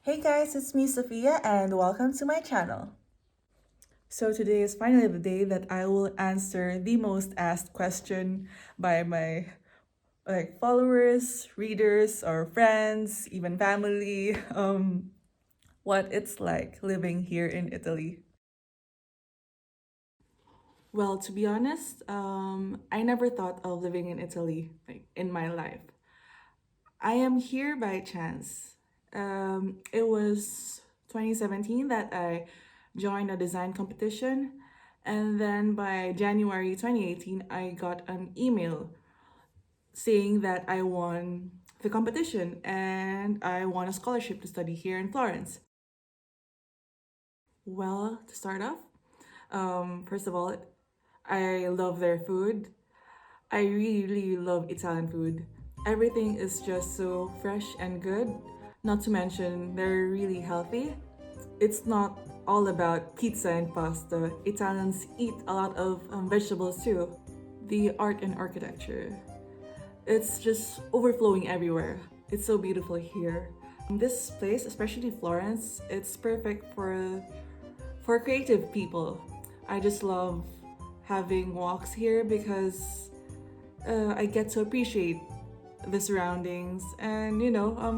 Hey guys, it's me Sophia and welcome to my channel. So today is finally the day that I will answer the most asked question by my followers, readers, or friends, even family, what it's like living here in Italy. Well, to be honest, I never thought of living in Italy in my life. I am here by chance. It was 2017 that I joined a design competition, and then by January 2018, I got an email saying that I won the competition and I won a scholarship to study here in Florence. Well, to start off, first of all, I love their food. I really love Italian food. Everything is just so fresh and good. Not to mention, they're really healthy. It's not all about pizza and pasta. Italians eat a lot of vegetables too. The art and architecture. It's just overflowing everywhere. It's so beautiful here. This place, especially Florence, it's perfect for creative people. I just love having walks here because I get to appreciate the surroundings. And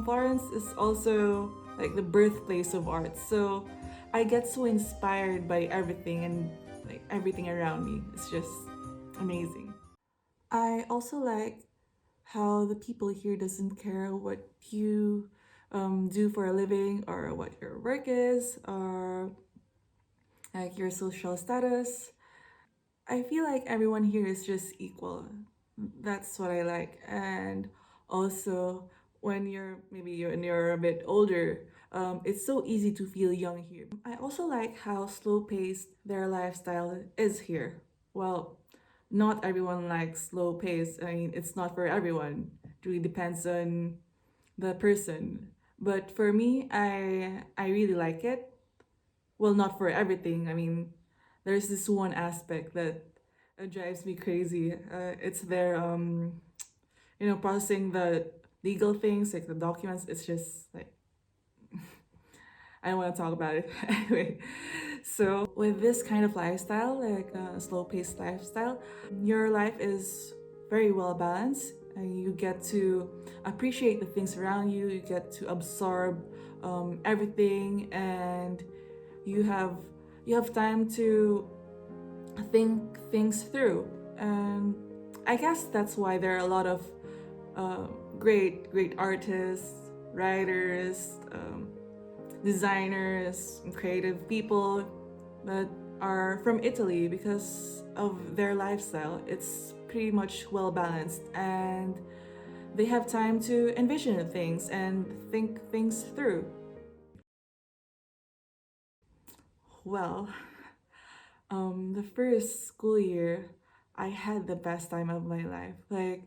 Florence is also like the birthplace of art. So I get so inspired by everything and like everything around me. It's just amazing. I also like how the people here doesn't care what you do for a living or what your work is or like your social status. I feel like everyone here is just equal. That's what I like. And also, when you're a bit older, it's so easy to feel young here. I also like how slow paced their lifestyle is here. Well, not everyone likes slow pace. I mean, it's not for everyone. It really depends on the person. But for me, I really like it. Well, not for everything. I mean, there's this one aspect that drives me crazy. It's their processing the legal things, like the documents. It's just like I don't want to talk about it anyway. So with this kind of lifestyle, like a slow-paced lifestyle, your life is very well balanced. And you get to appreciate the things around you. You get to absorb everything, and you have you have time to think things through. And I guess that's why there are a lot of great artists, writers, designers, and creative people that are from Italy because of their lifestyle. It's pretty much well balanced, and they have time to envision things and think things through. Well, the first school year, I had the best time of my life. Like,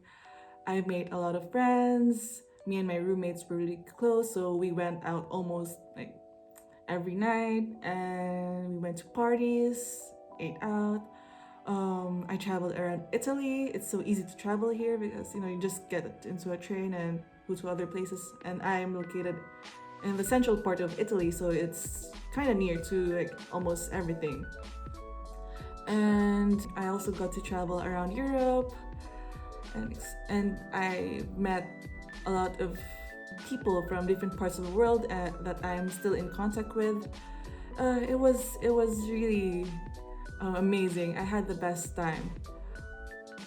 I made a lot of friends. Me and my roommates were really close, so we went out almost like every night, and we went to parties, ate out. I traveled around Italy. It's so easy to travel here because you just get into a train and go to other places. And I'm located in the central part of Italy, so it's kind of near to like almost everything. And I also got to travel around Europe, and I met a lot of people from different parts of the world that I'm still in contact with. It was really amazing. I had the best time.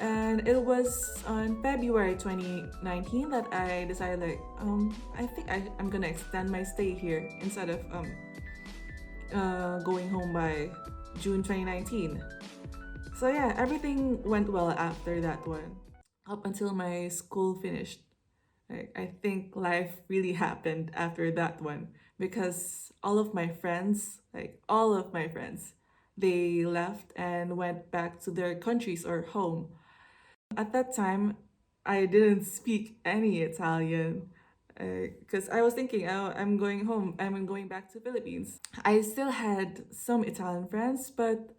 And it was on February 2019 that I decided I think I'm gonna extend my stay here instead of going home by June 2019. So yeah, everything went well after that one. Up until my school finished. I think life really happened after that one because all of my friends, they left and went back to their countries or home. At that time, I didn't speak any Italian because I was thinking, oh, I'm going home, I'm going back to Philippines. I still had some Italian friends, but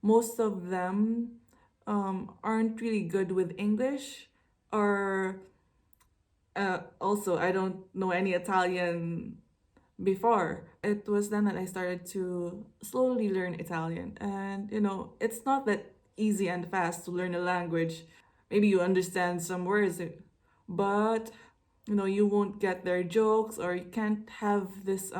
most of them aren't really good with English, or also I don't know any Italian before. It was then that I started to slowly learn Italian. And, it's not that easy and fast to learn a language. Maybe you understand some words, but, you won't get their jokes, or you can't have this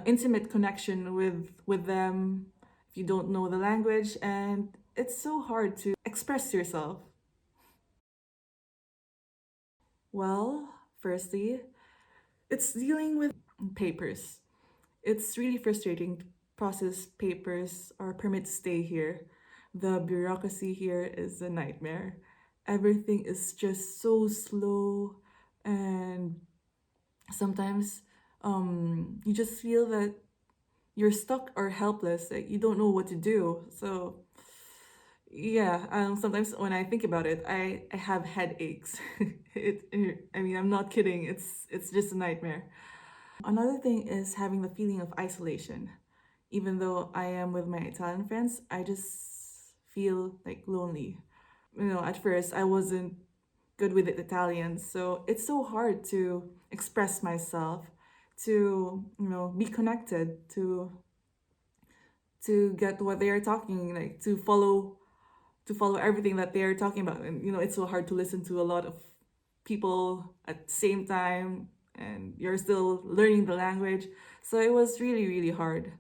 intimate connection with them if you don't know the language. And it's so hard to express yourself. Well, firstly, it's dealing with papers. It's really frustrating to process papers or permit to stay here. The bureaucracy here is a nightmare. Everything is just so slow, and sometimes you just feel that you're stuck or helpless, like you don't know what to do. So yeah, sometimes when I think about it, I have headaches. I mean, I'm not kidding. It's just a nightmare. Another thing is having the feeling of isolation. Even though I am with my Italian friends, I just feel like lonely. At first I wasn't good with the Italian, so it's so hard to express myself, to be connected, to get what they are talking, like to follow everything that they are talking about. And it's so hard to listen to a lot of people at the same time, and you're still learning the language. So it was really, really hard.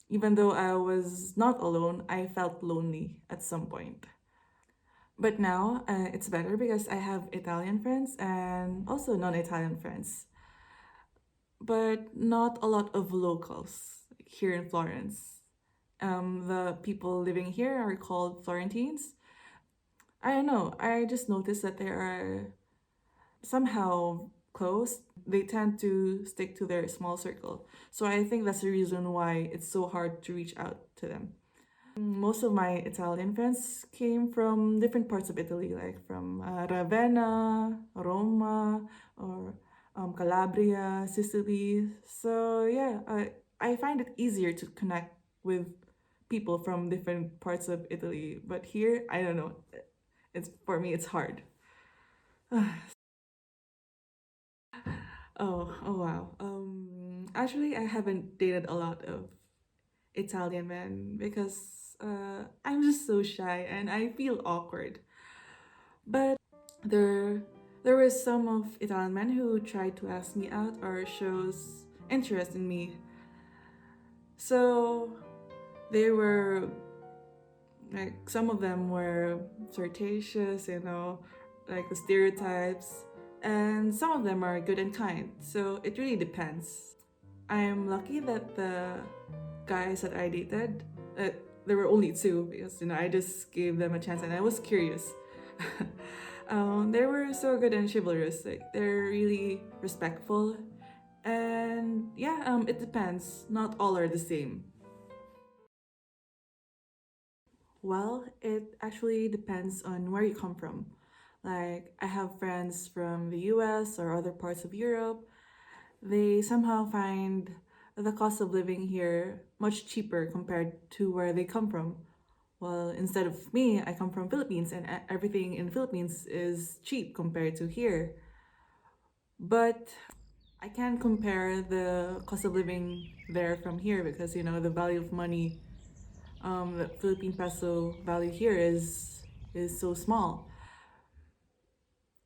Even though I was not alone, I felt lonely at some point. But now it's better because I have Italian friends and also non Italian friends, but not a lot of locals here in Florence. The people living here are called Florentines. I don't know, I just noticed that they are somehow close. They tend to stick to their small circle. So I think that's the reason why it's so hard to reach out to them. Most of my Italian friends came from different parts of Italy, like from Ravenna, Roma, or Calabria, Sicily. So yeah, I find it easier to connect with people from different parts of Italy. But here, I don't know. It's for me, it's hard. Oh wow. Actually, I haven't dated a lot of Italian men because I'm just so shy and I feel awkward. But there there were some of Italian men who tried to ask me out or shows interest in me. So they were like, some of them were flirtatious, like the stereotypes, and some of them are good and kind. So it really depends. I am lucky that the guys that I dated, uh, there were only two because I just gave them a chance and I was curious. They were so good and chivalrous. Like they're really respectful, and yeah, it depends. Not all are the same. Well, it actually depends on where you come from. Like I have friends from the U.S. or other parts of Europe. They somehow find the cost of living here much cheaper compared to where they come from. Well, instead of me, I come from Philippines, and everything in Philippines is cheap compared to here. But I can't compare the cost of living there from here because the value of money, the Philippine peso value here is so small.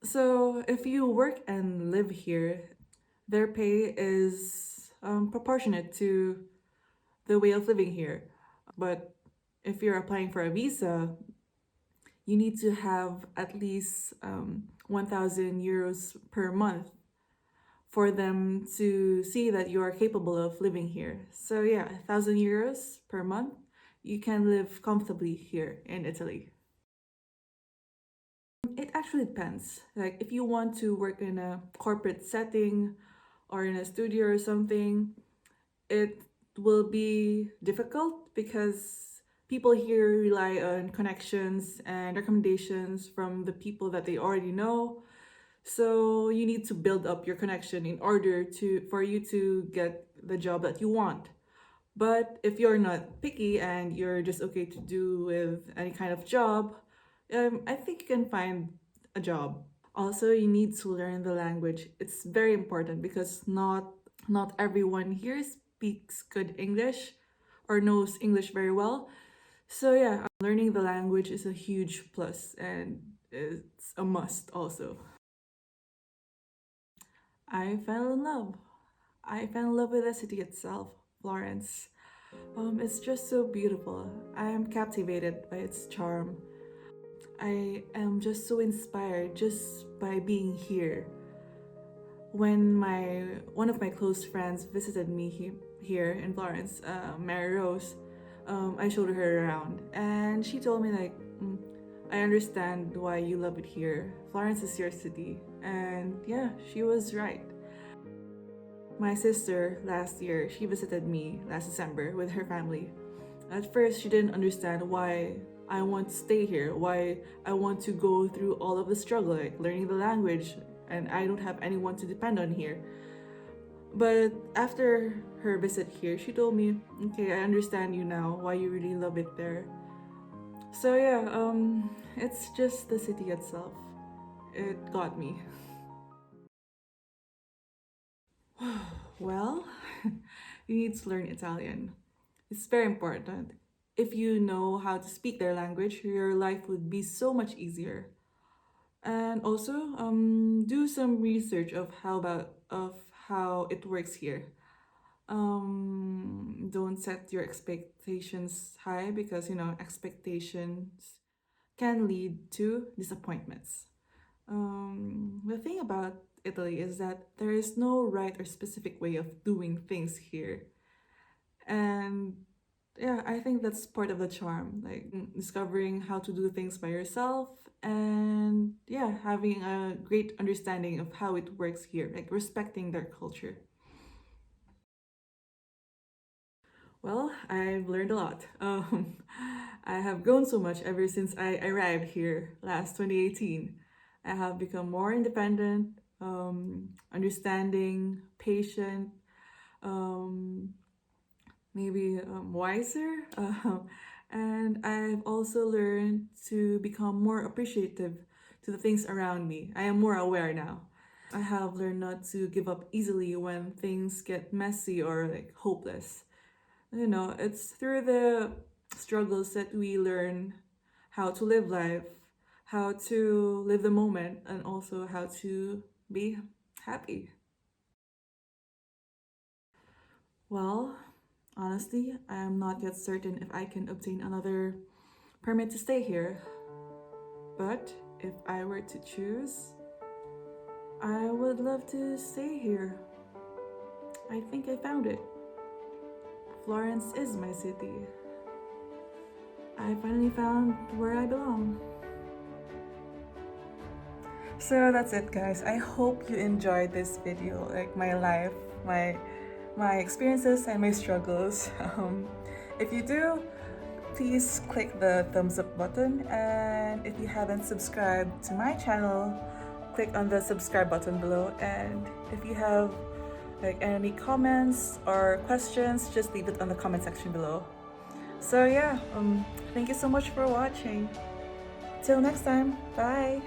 So if you work and live here, their pay is proportionate to the way of living here. But if you're applying for a visa, you need to have at least 1,000 euros per month for them to see that you are capable of living here. So, yeah, 1,000 euros per month, you can live comfortably here in Italy. It actually depends. Like, if you want to work in a corporate setting or in a studio or something, it will be difficult because people here rely on connections and recommendations from the people that they already know. So you need to build up your connection in order for you to get the job that you want. But if you're not picky and you're just okay to do with any kind of job, I think you can find a job. Also, you need to learn the language. It's very important because not Not everyone here speaks good English or knows English very well. So yeah, learning the language is a huge plus and it's a must also. I fell in love. I fell in love with the city itself, Florence. It's just so beautiful. I am captivated by its charm. I am just so inspired just by being here. When my one of my close friends visited me here in Florence, Mary Rose, I showed her around, and she told me like, I understand why you love it here. Florence is your city, and yeah, she was right. My sister last year, she visited me last December with her family. At first, she didn't understand why I want to stay here, why I want to go through all of the struggle, like learning the language, and I don't have anyone to depend on here. But after her visit here, she told me, okay, I understand you now, why you really love it there. So yeah, it's just the city itself. It got me. Well, you need to learn Italian. It's very important. If you know how to speak their language, your life would be so much easier. And also, do some research of how it works here. Don't set your expectations high because expectations can lead to disappointments. The thing about Italy is that there is no right or specific way of doing things here. And yeah, I think that's part of the charm, like discovering how to do things by yourself and yeah, having a great understanding of how it works here, like respecting their culture. Well, I've learned a lot. I have grown so much ever since I arrived here last 2018. I have become more independent, understanding, patient, um, maybe wiser. And I've also learned to become more appreciative to the things around me. I am more aware now. I have learned not to give up easily when things get messy or like hopeless. It's through the struggles that we learn how to live life, how to live the moment, and also how to be happy. Well, honestly, I am not yet certain if I can obtain another permit to stay here. But if I were to choose, I would love to stay here. I think I found it. Florence is my city. I finally found where I belong. So that's it, guys. I hope you enjoyed this video, like my life, my experiences and my struggles. If you do, please click the thumbs up button, and if you haven't subscribed to my channel, click on the subscribe button below. And if you have like any comments or questions, just leave it on the comment section below. So yeah, thank you so much for watching. Till next time, bye.